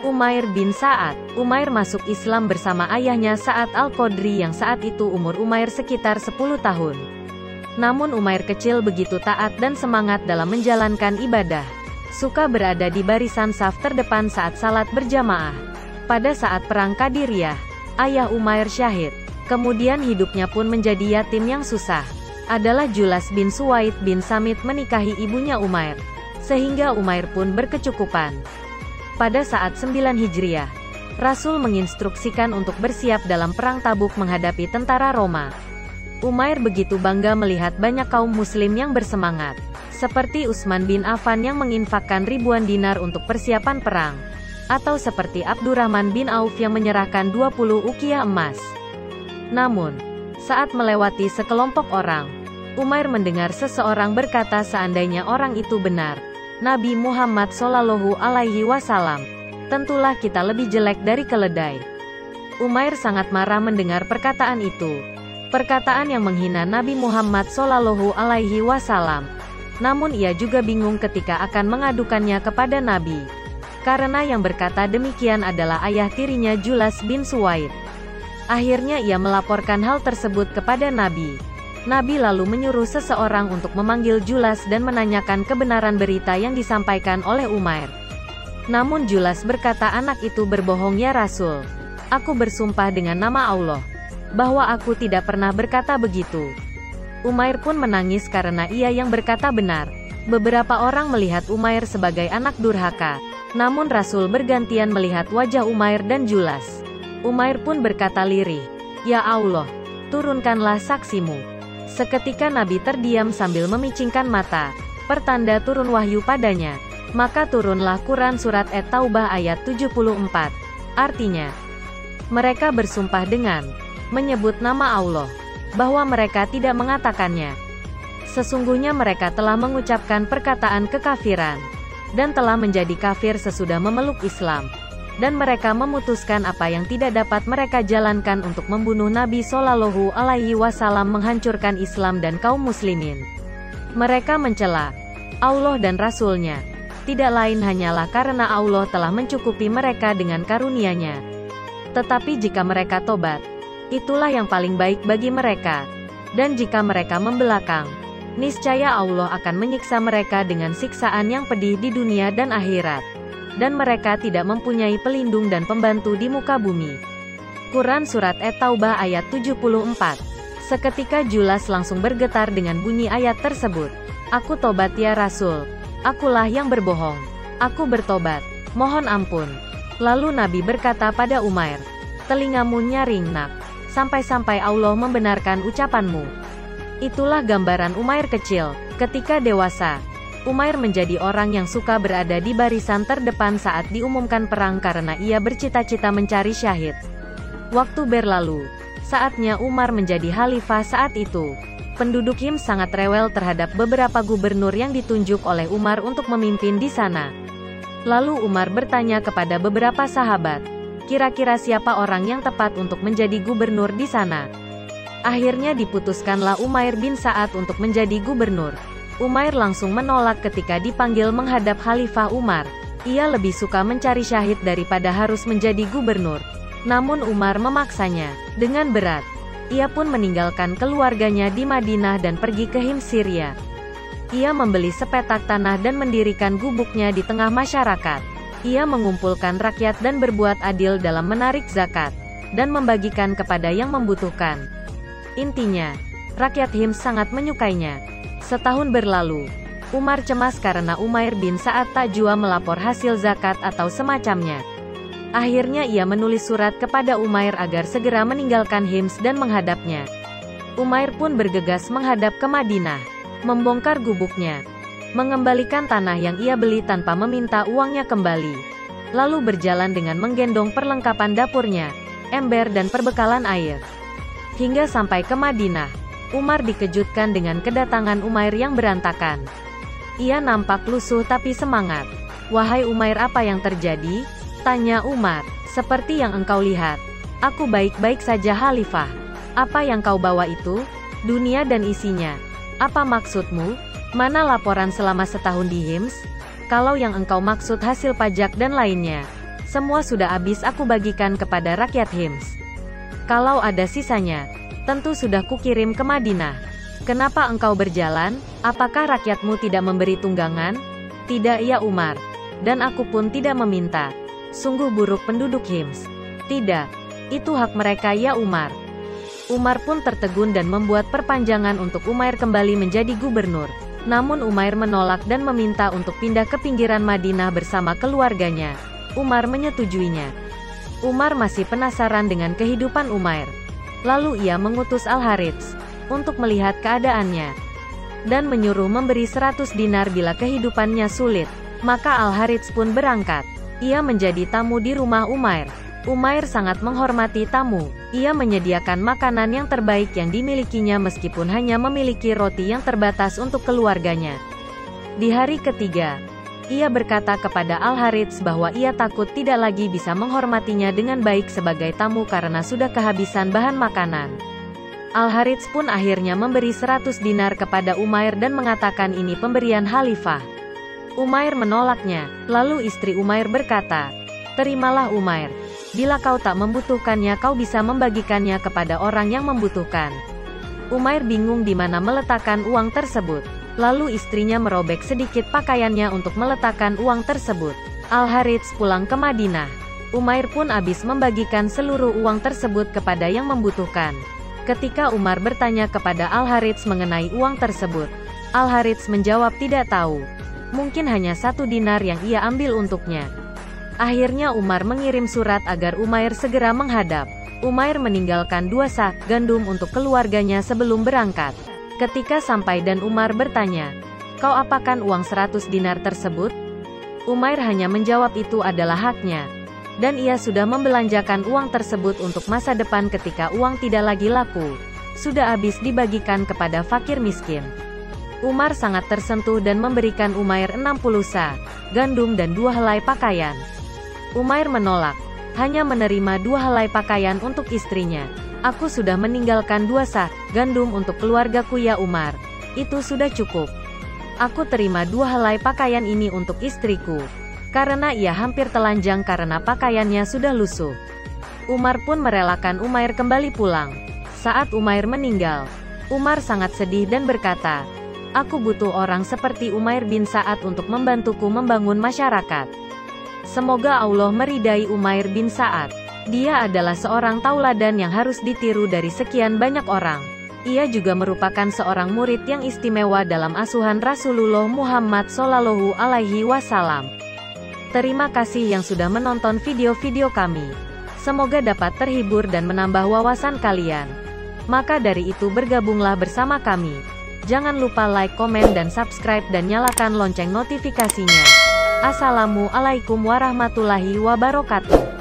Umair bin Sa'ad. Umair masuk Islam bersama ayahnya Sa'ad Al-Qadri yang saat itu umur Umair sekitar 10 tahun. Namun Umair kecil begitu taat dan semangat dalam menjalankan ibadah. Suka berada di barisan saf terdepan saat salat berjamaah. Pada saat perang Qadiriyah, ayah Umair syahid. Kemudian hidupnya pun menjadi yatim yang susah. Adalah Julas bin Suwaid bin Samit menikahi ibunya Umair. Sehingga Umair pun berkecukupan. Pada saat 9 Hijriah, Rasul menginstruksikan untuk bersiap dalam perang Tabuk menghadapi tentara Roma. Umair begitu bangga melihat banyak kaum muslim yang bersemangat. Seperti Utsman bin Affan yang menginfakkan ribuan dinar untuk persiapan perang. Atau seperti Abdurrahman bin Auf yang menyerahkan 20 ukiah emas. Namun, saat melewati sekelompok orang, Umair mendengar seseorang berkata seandainya orang itu benar, Nabi Muhammad Shallallahu Alaihi Wasallam, tentulah kita lebih jelek dari keledai. Umair sangat marah mendengar perkataan itu. Perkataan yang menghina Nabi Muhammad Shallallahu Alaihi Wasallam. Namun ia juga bingung ketika akan mengadukannya kepada Nabi. Karena yang berkata demikian adalah ayah tirinya Julas bin Suwaid. Akhirnya ia melaporkan hal tersebut kepada Nabi. Nabi lalu menyuruh seseorang untuk memanggil Julas dan menanyakan kebenaran berita yang disampaikan oleh Umair. Namun Julas berkata anak itu berbohong ya Rasul. Aku bersumpah dengan nama Allah, bahwa aku tidak pernah berkata begitu. Umair pun menangis karena ia yang berkata benar. Beberapa orang melihat Umair sebagai anak durhaka. Namun Rasul bergantian melihat wajah Umair dan Julas. Umair pun berkata lirih, Ya Allah, turunkanlah saksimu. Seketika Nabi terdiam sambil memicingkan mata, pertanda turun wahyu padanya. Maka turunlah Quran surat At-Taubah ayat 74. Artinya, mereka bersumpah dengan menyebut nama Allah, bahwa mereka tidak mengatakannya. Sesungguhnya mereka telah mengucapkan perkataan kekafiran, dan telah menjadi kafir sesudah memeluk Islam. Dan mereka memutuskan apa yang tidak dapat mereka jalankan untuk membunuh Nabi Shallallahu Alaihi Wasallam, menghancurkan Islam dan kaum muslimin. Mereka mencela Allah dan Rasul-Nya. Tidak lain hanyalah karena Allah telah mencukupi mereka dengan karunia-Nya. Tetapi jika mereka tobat, itulah yang paling baik bagi mereka. Dan jika mereka membelakang, niscaya Allah akan menyiksa mereka dengan siksaan yang pedih di dunia dan akhirat. Dan mereka tidak mempunyai pelindung dan pembantu di muka bumi. Quran Surat At-Taubah ayat 74. Seketika Julas langsung bergetar dengan bunyi ayat tersebut. Aku tobat ya Rasul. Akulah yang berbohong. Aku bertobat. Mohon ampun. Lalu Nabi berkata pada Umair, telingamu nyaring nak, sampai-sampai Allah membenarkan ucapanmu. Itulah gambaran Umair kecil. Ketika dewasa, Umair menjadi orang yang suka berada di barisan terdepan saat diumumkan perang karena ia bercita-cita mencari syahid. Waktu berlalu, saatnya Umar menjadi khalifah saat itu. Penduduk Hims sangat rewel terhadap beberapa gubernur yang ditunjuk oleh Umar untuk memimpin di sana. Lalu Umar bertanya kepada beberapa sahabat, kira-kira siapa orang yang tepat untuk menjadi gubernur di sana. Akhirnya diputuskanlah Umair bin Sa'ad untuk menjadi gubernur. Umair langsung menolak ketika dipanggil menghadap Khalifah Umar. Ia lebih suka mencari syahid daripada harus menjadi gubernur. Namun Umar memaksanya dengan berat. Ia pun meninggalkan keluarganya di Madinah dan pergi ke Hims Syria. Ia membeli sepetak tanah dan mendirikan gubuknya di tengah masyarakat. Ia mengumpulkan rakyat dan berbuat adil dalam menarik zakat, dan membagikan kepada yang membutuhkan. Intinya, rakyat Hims sangat menyukainya. Setahun berlalu, Umar cemas karena Umair bin Sa'ad tak jua melapor hasil zakat atau semacamnya. Akhirnya ia menulis surat kepada Umair agar segera meninggalkan Hims dan menghadapnya. Umair pun bergegas menghadap ke Madinah, membongkar gubuknya, mengembalikan tanah yang ia beli tanpa meminta uangnya kembali, lalu berjalan dengan menggendong perlengkapan dapurnya, ember dan perbekalan air. Hingga sampai ke Madinah, Umar dikejutkan dengan kedatangan Umair yang berantakan. Ia nampak lusuh tapi semangat. Wahai Umair, apa yang terjadi? Tanya Umar. Seperti yang engkau lihat, aku baik-baik saja Khalifah. Apa yang kau bawa itu? Dunia dan isinya. Apa maksudmu? Mana laporan selama setahun di Hims? Kalau yang engkau maksud hasil pajak dan lainnya, Semua sudah habis aku bagikan kepada rakyat Hims. Kalau ada sisanya, tentu sudah kukirim ke Madinah. Kenapa engkau berjalan? Apakah rakyatmu tidak memberi tunggangan? Tidak ya Umar. Dan aku pun tidak meminta. Sungguh buruk penduduk Hims. Tidak. Itu hak mereka ya Umar. Umar pun tertegun dan membuat perpanjangan untuk Umair kembali menjadi gubernur. Namun Umair menolak dan meminta untuk pindah ke pinggiran Madinah bersama keluarganya. Umar menyetujuinya. Umar masih penasaran dengan kehidupan Umair. Lalu ia mengutus Al-Harits untuk melihat keadaannya dan menyuruh memberi 100 dinar bila kehidupannya sulit. Maka Al-Harits pun berangkat. Ia menjadi tamu di rumah Umair. Umair sangat menghormati tamu. Ia menyediakan makanan yang terbaik yang dimilikinya meskipun hanya memiliki roti yang terbatas untuk keluarganya. Di hari ketiga, ia berkata kepada Al-Harits bahwa ia takut tidak lagi bisa menghormatinya dengan baik sebagai tamu karena sudah kehabisan bahan makanan. Al-Harits pun akhirnya memberi 100 dinar kepada Umair dan mengatakan ini pemberian khalifah. Umair menolaknya. Lalu istri Umair berkata, "Terimalah Umair. Bila kau tak membutuhkannya kau bisa membagikannya kepada orang yang membutuhkan." Umair bingung di mana meletakkan uang tersebut. Lalu istrinya merobek sedikit pakaiannya untuk meletakkan uang tersebut. Al-Harits pulang ke Madinah. Umair pun habis membagikan seluruh uang tersebut kepada yang membutuhkan. Ketika Umar bertanya kepada Al-Harits mengenai uang tersebut, Al-Harits menjawab tidak tahu. Mungkin hanya 1 dinar yang ia ambil untuknya. Akhirnya Umar mengirim surat agar Umair segera menghadap. Umair meninggalkan 2 sak gandum untuk keluarganya sebelum berangkat. Ketika sampai dan Umar bertanya, "Kau apakan uang 100 dinar tersebut?" Umair hanya menjawab itu adalah haknya. Dan ia sudah membelanjakan uang tersebut untuk masa depan ketika uang tidak lagi laku. Sudah habis dibagikan kepada fakir miskin. Umar sangat tersentuh dan memberikan Umair 60 sa gandum dan 2 helai pakaian. Umair menolak, hanya menerima 2 helai pakaian untuk istrinya. "Aku sudah meninggalkan 2 sak gandum untuk keluargaku ya Umar. Itu sudah cukup. Aku terima 2 helai pakaian ini untuk istriku." Karena ia hampir telanjang karena pakaiannya sudah lusuh. Umar pun merelakan Umair kembali pulang. Saat Umair meninggal, Umar sangat sedih dan berkata, "Aku butuh orang seperti Umair bin Sa'ad untuk membantuku membangun masyarakat." Semoga Allah meridai Umair bin Sa'ad. Dia adalah seorang tauladan yang harus ditiru dari sekian banyak orang. Ia juga merupakan seorang murid yang istimewa dalam asuhan Rasulullah Muhammad SAW. Terima kasih yang sudah menonton video-video kami. Semoga dapat terhibur dan menambah wawasan kalian. Maka dari itu bergabunglah bersama kami. Jangan lupa like, komen, dan subscribe dan nyalakan lonceng notifikasinya. Assalamualaikum warahmatullahi wabarakatuh.